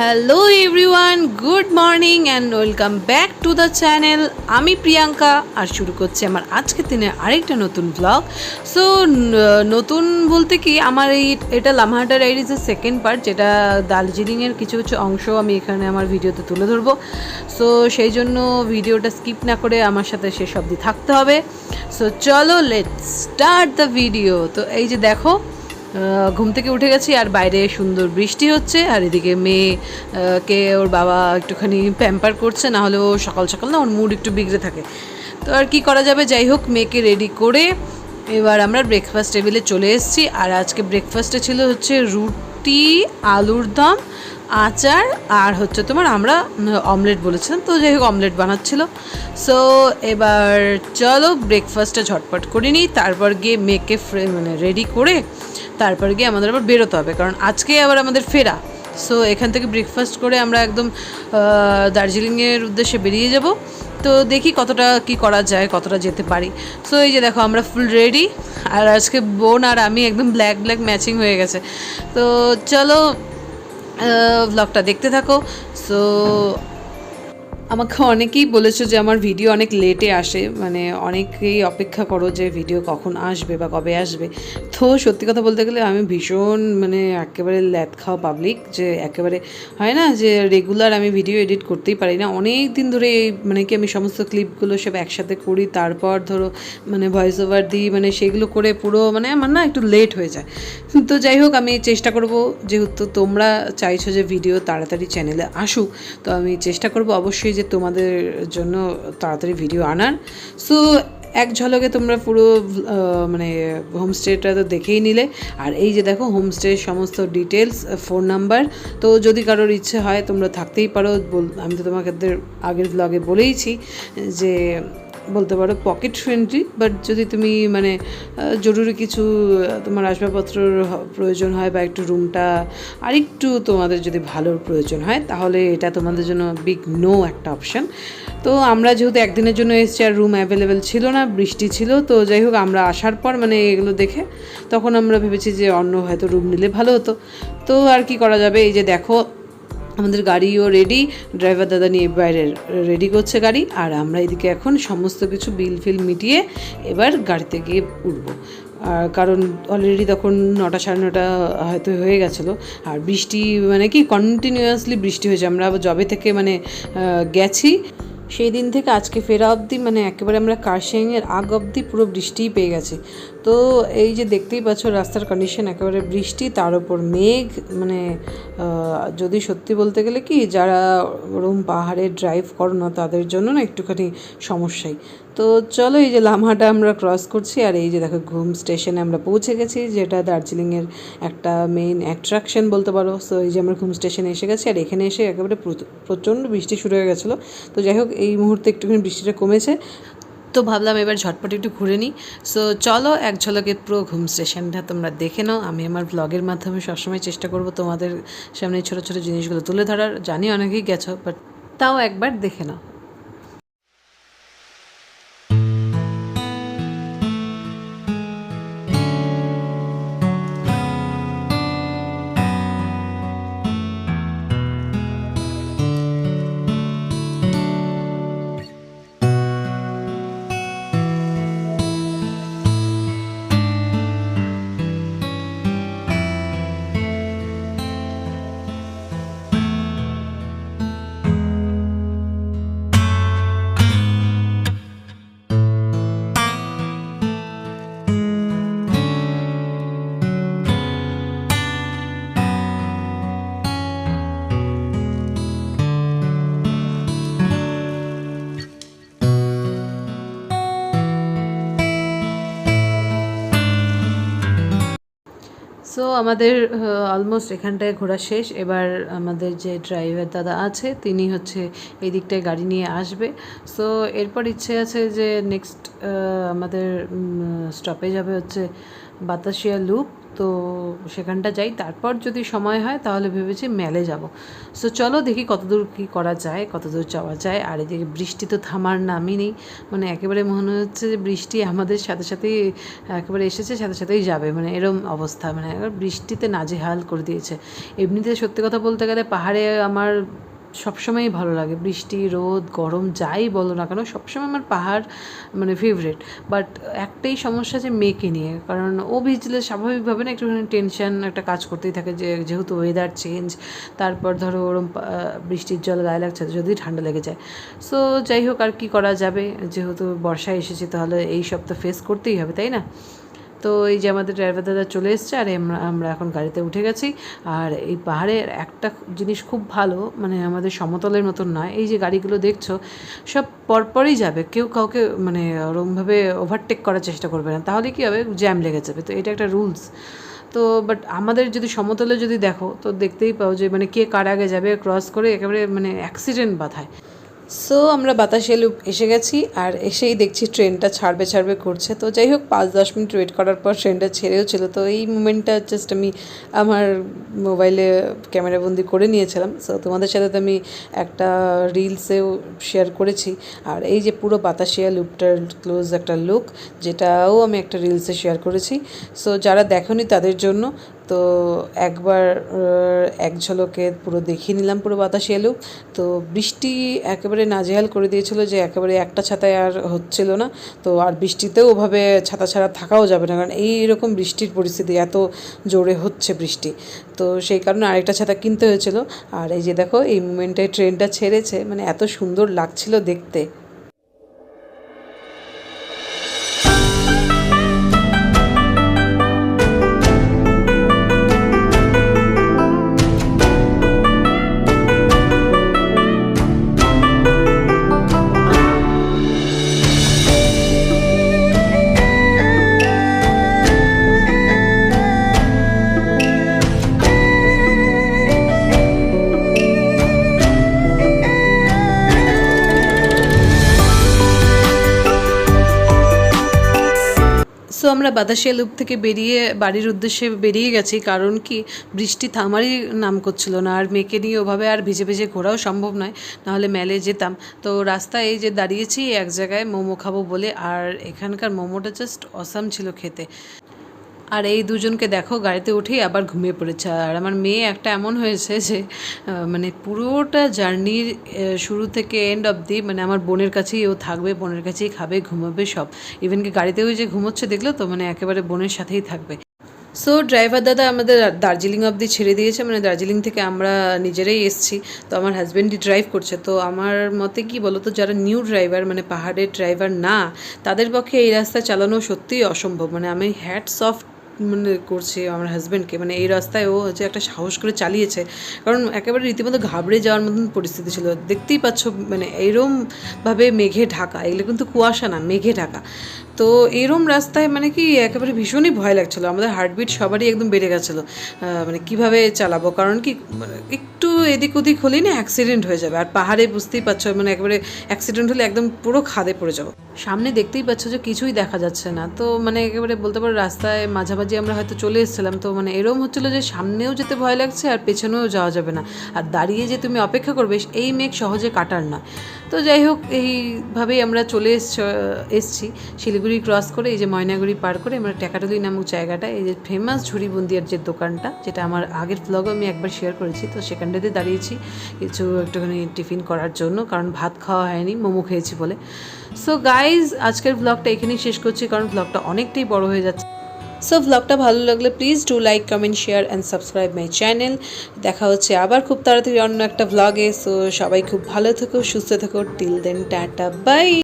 Hello everyone, good morning and welcome back to the channel. আমি প্রিয়াঙ্কা আর শুরু করছি আমার আজকের দিনের আরেকটা নতুন ব্লগ। সো নতুন বলতে কি, আমার এটা লামহাটা ডায়েরিজের সেকেন্ড পার্ট, যেটা দার্জিলিংয়ের কিছু কিছু অংশ আমি এখানে আমার ভিডিওতে তুলে ধরবো। সো সেই জন্য ভিডিওটা স্কিপ না করে আমার সাথে শেষ অবধি থাকতে হবে। সো চলো, লেটস স্টার্ট দ্য ভিডিও। তো এই যে দেখো, ঘুম থেকে উঠে গেছি আর বাইরে সুন্দর বৃষ্টি হচ্ছে, আর এদিকে মেয়েকে ওর বাবা একটুখানি প্যাম্পার করছে, না হলে ও সকাল সকাল না ওর মুড একটু বিগড়ে থাকে। তো আর কি করা যাবে, যাই হোক মেয়েকে রেডি করে এবার আমরা ব্রেকফাস্ট টেবিলে চলে এসেছি। আর আজকে ব্রেকফাস্টে ছিল হচ্ছে রুটি, আলুর দম, আচার, আর হচ্ছে তোমার আমরা অমলেট বলেছিলাম, তো যাই হোক অমলেট বানাচ্ছিল। সো এবার চলো ব্রেকফাস্টটা ঝটপট করে নিই, তারপর গিয়ে মেয়েকে রেডি করে তারপর গিয়ে আমাদের আবার বেরোতে হবে, কারণ আজকে আবার আমাদের ফেরা। সো এখান থেকে ব্রেকফাস্ট করে আমরা একদম দার্জিলিংয়ের উদ্দেশ্যে বেরিয়ে যাব। তো দেখি কতটা কি করা যায়, কতটা যেতে পারি। সো এই যে দেখো আমরা ফুল রেডি, আর আজকে বোন আর আমি একদম ব্ল্যাক ব্ল্যাক ম্যাচিং হয়ে গেছে। তো চলো ভ্লগটা দেখতে থাকো। সো আমাকে অনেকেই বলেছো যে আমার ভিডিও অনেক লেটে আসে, মানে অনেকেই অপেক্ষা করো যে ভিডিও কখন আসবে বা কবে আসবে। তো সত্যি কথা বলতে গেলে আমি ভীষণ একেবারে ল্যাদ খাওয়া পাবলিক, যে একেবারে হয় না যে রেগুলার আমি ভিডিও এডিট করতেই পারি না। অনেক দিন ধরে কি আমি সমস্ত ক্লিপগুলো সব একসাথে করি, তারপর ধরো ভয়েস ওভার দিই, সেগুলো করে পুরো আমার না একটু লেট হয়ে যায়। তো যাই হোক আমি চেষ্টা করব, যেহেতু তোমরা চাইছো যে ভিডিও তাড়াতাড়ি চ্যানেলে আসুক, তো আমি চেষ্টা করব অবশ্যই যে তোমাদের জন্য তাড়াতাড়ি ভিডিও আনার। সো এক ঝলকে তোমরা পুরো হোমস্টেটা তো দেখেই নিলে। আর এই যে দেখো হোমস্টের সমস্ত ডিটেলস, ফোন নাম্বার। তো যদি কারোর ইচ্ছে হয় তোমরা থাকতেই পারো। আমি তো তোমাদের আগের ব্লগে বলেইছি যে বলতে পারো পকেট ফ্রেন্ডলি, বাট যদি তুমি জরুরি কিছু তোমার আসবাবপত্রর প্রয়োজন হয় বা একটু রুমটা আরেকটু তোমাদের যদি ভালোর প্রয়োজন হয়, তাহলে এটা তোমাদের জন্য বিগ নো একটা অপশান। তো আমরা যেহেতু একদিনের জন্য এসেছি আর রুম অ্যাভেলেবেল ছিল না, বৃষ্টি ছিল, তো যাই হোক আমরা আসার পর এগুলো দেখে তখন আমরা ভেবেছি যে অন্য হয়তো রুম নিলে ভালো হতো। তো আর কি করা যাবে, এই যে দেখো আমাদের গাড়িও রেডি, ড্রাইভার দাদা নিয়ে বাইরে রেডি করছে গাড়ি, আর আমরা এদিকে এখন সমস্ত কিছু বিল ফিল মিটিয়ে এবার গাড়িতে গিয়ে উঠবো। কারণ অলরেডি তখন 9টা 9:30 হয়তো হয়ে গেছিলো, আর বৃষ্টি কি কন্টিনিউয়াসলি বৃষ্টি হয়েছে। আমরা জবে থেকে গেছি সেই দিন থেকে আজকে ফেরা অবধি একেবারে আমরা কার্শিয়াংয়ের আগ অবধি পুরো বৃষ্টিই পেয়ে গেছি। তো এই যে দেখতেই পাচ্ছ রাস্তার কন্ডিশন, একেবারে বৃষ্টি, তার ওপর মেঘ। যদি সত্যি বলতে গেলে কি, যারা ওরকম পাহাড়ে ড্রাইভ করো না তাদের জন্য না একটুখানি সমস্যাই। তো চলো এই যে লামহাটা আমরা ক্রস করছি, আর এই যে দেখো ঘুম স্টেশনে আমরা পৌঁছে গেছি, যেটা দার্জিলিংয়ের একটা মেইন অ্যাট্রাকশন বলতে পারো। সো এই যে আমরা ঘুম স্টেশনে এসে গেছি, আর এখানে এসে একেবারে প্রচণ্ড বৃষ্টি শুরু হয়ে গেছিলো। তো যাই হোক এই মুহূর্তে একটুখানি বৃষ্টিটা কমেছে, তো ভাবলাম এবার ঝটপট একটু ঘুরে নিই। সো চলো এক ঝলকে পুরো ঘুম স্টেশনটা তোমরা দেখে নাও। আমি আমার ব্লগের মাধ্যমে সবসময় চেষ্টা করব তোমাদের সামনে ছোটো ছোটো জিনিসগুলো তুলে ধরার। জানি অনেকেই গেছো, বাট তাও একবার দেখে নাও। সো আমাদের অলমোস্ট এখানটায় ঘোরা শেষ। এবার আমাদের যে ড্রাইভার দাদা আছে তিনি হচ্ছে এই দিকটায় গাড়ি নিয়ে আসবে। সো এরপর ইচ্ছে আছে যে নেক্সট আমাদের স্টপেজ হবে হচ্ছে বাতাসিয়া লুপ। তো সেখানটা যাই, তারপর যদি সময় হয় তাহলে ভেবেছি মেলে যাব। সো চলো দেখি কতদূর কী করা যায়, কতদূর যাওয়া যায়। আর এদিকে বৃষ্টি তো থামার নামই নেই, মানে একেবারে মনে হচ্ছে যে বৃষ্টি আমাদের সাথে সাথেই একেবারে এসেছে, সাথে সাথেই যাবে, মানে এরম অবস্থা, মানে বৃষ্টিতে নাজেহাল করে দিয়েছে। এমনিতে সত্যি কথা বলতে গেলে পাহাড়ে আমার সবসময়ই ভালো লাগে, বৃষ্টি রোদ গরম যাই বলো না কেন সবসময় আমার পাহাড় মানে ফেভারিট। বাট একটাই সমস্যা যে মেয়েকে নিয়ে, কারণ ও ভিজলে স্বাভাবিকভাবে না একটুখানি টেনশন একটা কাজ করতেই থাকে, যে যেহেতু ওয়েদার চেঞ্জ, তারপর ধরো ওরম বৃষ্টির জল গায়ে লাগছে যদি ঠান্ডা লেগে যায়। সো যাই হোক, আর কি করা যাবে, যেহেতু বর্ষায় এসেছি তাহলে এই সব তো ফেস করতেই হবে, তাই না? তো এই যে আমাদের ড্রাইভার দাদা চলে এসছে, আর আমরা এখন গাড়িতে উঠে গেছি। আর এই পাহাড়ের একটা জিনিস খুব ভালো, মানে আমাদের সমতলের মতন নয়, এই যে গাড়িগুলো দেখছো সব পরপরই যাবে, কেউ কাউকে মানে ওরমভাবে ওভারটেক করার চেষ্টা করবে না, তাহলে কী হবে, জ্যাম লেগে যাবে। তো এটা একটা রুলস। তো বাট আমাদের যদি সমতলে যদি দেখো তো দেখতেই পাও যে মানে কে কার আগে যাবে ক্রস করে, একেবারে মানে অ্যাক্সিডেন্ট বাধায়। সো আমরা বাতাসে লুপ এসে গেছি, আর এসেই দেখছি ট্রেনটা ছাড়বে করছে। তো যাই হোক 5-10 মিনিট ওয়েট করার পর ট্রেনটা ছেড়েও ছিল। তো এই মুমেন্টটা জাস্ট আমি আমার মোবাইলে ক্যামেরাবন্দি করে নিয়েছিলাম। সো তোমাদের সাথে তো আমি একটা রিলসেও শেয়ার করেছি। আর এই যে পুরো বাতাসিয়া লুপটার ক্লোজ একটা লুক, যেটাও আমি একটা রিলসে শেয়ার করেছি। সো যারা দেখোনি তাদের জন্য তো একবার এক ঝলকে পুরো দেখিয়ে নিলাম পুরো বাতাসিয়া লুপ। তো বৃষ্টি একেবারে নাজেহাল করে দিয়েছিল, যে একেবারে একটা ছাতায় আর হচ্ছিল না। তো আর বৃষ্টিতেও ওভাবে ছাতা ছাড়া থাকাও যাবে না, কারণ এইরকম বৃষ্টির পরিস্থিতি, এত জোরে হচ্ছে বৃষ্টি। তো সেই কারণে আরেকটা ছাতা কিনতে হয়েছিল। আর এই যে দেখো এই মোমেন্টটায় ট্রেনটা ছেড়েছে, মানে এত সুন্দর লাগছিল দেখতে। সো আমরা বাতাসিয়া লুপ থেকে বেরিয়ে বাড়ির উদ্দেশ্যে বেরিয়ে গেছি, কারণ কি বৃষ্টি থামারই নাম করছিল না, আর মেয়েকে নিয়ে ওভাবে আর ভিজে ভিজে ঘোরাও সম্ভব নয়, নাহলে মেলে যেতাম। তো রাস্তায় এই যে দাঁড়িয়েছি এক জায়গায় মোমো খাবো বলে, আর এখানকার মোমোটা জাস্ট অসাম ছিল খেতে। আর এই দুজনকে দেখো গাড়িতে উঠেই আবার ঘুমিয়ে পড়েছে। আর আমার মেয়ে একটা এমন হয়েছে যে মানে পুরোটা জার্নির শুরু থেকে এন্ড অবধি মানে আমার বোনের কাছেই ও থাকবে, বোনের কাছেই খাবে ঘুমাবে সব। ইভেন কি গাড়িতেও যে ঘুমোচ্ছে দেখলো তো, মানে একেবারে বোনের সাথেই থাকবে। সো ড্রাইভার দাদা আমাদের দার্জিলিং অবধি ছেড়ে দিয়েছে, মানে দার্জিলিং থেকে আমরা নিজেরাই এসেছি। তো আমার হাজব্যান্ডই ড্রাইভ করছে। তো আমার মতে কি বলো তো, যারা নিউ ড্রাইভার মানে পাহাড়ের ড্রাইভার না, তাদের পক্ষে এই রাস্তা চালানো সত্যিই অসম্ভব। মানে আমি হ্যাটস অফ মানে করছি আমার হাজব্যান্ডকে, মানে এই রাস্তায় ও হচ্ছে একটা সাহস করে চালিয়েছে, কারণ একেবারে রীতিমতো ঘাবড়ে যাওয়ার মতন পরিস্থিতি ছিল। দেখতেই পাচ্ছ মানে এইরমভাবে মেঘে ঢাকা, এগুলো কিন্তু কুয়াশা না, মেঘে ঢাকা। তো এইরম রাস্তায় মানে কি একেবারে ভীষণই ভয় লাগছিলো, আমাদের হার্টবিট সবারই একদম বেড়ে গেছিলো, মানে কিভাবে চালাবো, কারণ কি একটু এদিক ওদিক হলেই না অ্যাক্সিডেন্ট হয়ে যাবে। আর পাহাড়ে বুঝতেই পারছো মানে একেবারে অ্যাক্সিডেন্ট হলে একদম পুরো খাদে পড়ে যাবো। সামনে দেখতেই পাচ্ছ যে কিছুই দেখা যাচ্ছে না, তো মানে একেবারে বলতে পারো রাস্তায় মাঝামাঝি আমরা হয়তো চলে এসেছিলাম। তো মানে এরকম হচ্ছিলো যে সামনেও যেতে ভয় লাগছে আর পেছনেও যাওয়া যাবে না, আর দাঁড়িয়ে যে তুমি অপেক্ষা করবে এই মেঘ সহজে কাটার না। তো যাই হোক এইভাবেই আমরা চলে এসছি শিলিগুড়ি ক্রস করে, এই যে ময়নাগুড়ি পার করে আমরা টেকাটুলি নামক জায়গাটা, এই যে ফেমাস ঝুড়ি বুন্দিয়ার যে দোকানটা, যেটা আমার আগের ব্লগও আমি একবার শেয়ার করেছি, তো সেখানটাতে দাঁড়িয়েছি কিছু একটুখানি টিফিন করার জন্য, কারণ ভাত খাওয়া হয়নি, মোমো খেয়েছি বলে। সো গাইজ আজকের ব্লগটা এখানেই শেষ করছি, কারণ ব্লগটা অনেকটাই বড় হয়ে যাচ্ছে। সো ব্লগটা ভালো লাগলে please do like comment share and subscribe my channel. দেখা হচ্ছে আবার খুব তাড়াতাড়ি অন্য একটা ব্লগে। সো সবাই খুব ভালো থেকো, সুস্থ থেকো। Till then tata by.